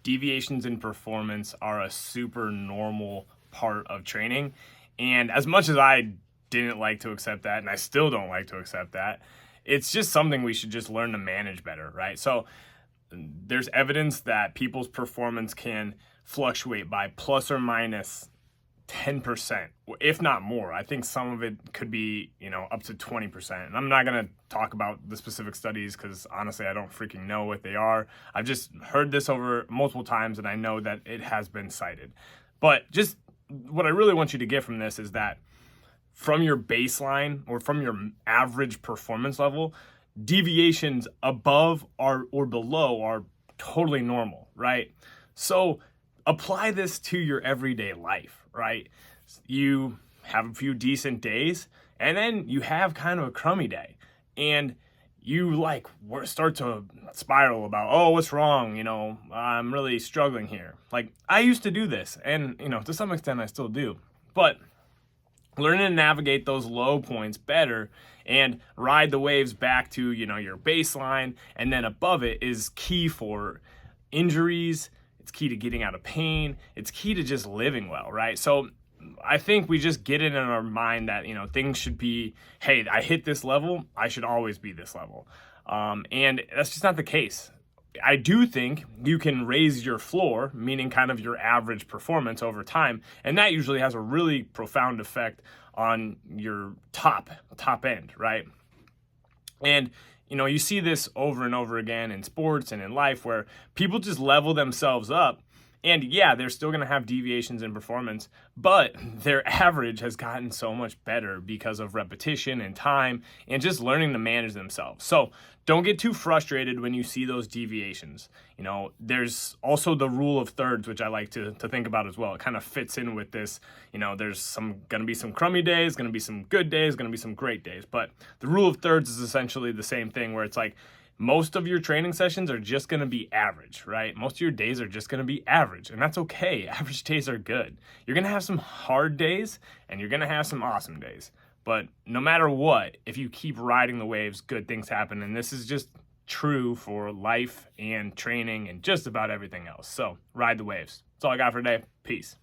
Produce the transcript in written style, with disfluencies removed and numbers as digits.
deviations in performance are a super normal part of training. And as much as I didn't like to accept that, and I still don't like to accept that, it's just something we should just learn to manage better, right? So there's evidence that people's performance can fluctuate by plus or minus 10%, if not more. I think some of it could be, up to 20%. And I'm not going to talk about the specific studies because honestly, I don't freaking know what they are. I've just heard this over multiple times and I know that it has been cited. But just what I really want you to get from this is that from your baseline or from your average performance level, deviations above or below are totally normal, right? So apply this to your everyday life, right? You have a few decent days and then you have kind of a crummy day and you start to spiral about, oh, what's wrong? I'm really struggling here. Like I used to do this and, to some extent I still do, but learning to navigate those low points better and ride the waves back to, your baseline and then above it is key for injuries. It's key to getting out of pain. It's key to just living well, right? So I think we just get it in our mind that, things should be, hey, I hit this level, I should always be this level. And that's just not the case. I do think you can raise your floor, meaning kind of your average performance over time. And that usually has a really profound effect on your top end, right? And you see this over and over again in sports and in life where people just level themselves up. And yeah, they're still going to have deviations in performance, but their average has gotten so much better because of repetition and time and just learning to manage themselves. So don't get too frustrated when you see those deviations. There's also the rule of thirds, which I like to think about as well. It kind of fits in with this. There's going to be some crummy days, going to be some good days, going to be some great days. But the rule of thirds is essentially the same thing where it's like, most of your training sessions are just going to be average, right? Most of your days are just going to be average, and that's okay. Average days are good. You're going to have some hard days, and you're going to have some awesome days. But no matter what, if you keep riding the waves, good things happen, and this is just true for life and training and just about everything else. So ride the waves. That's all I got for today. Peace.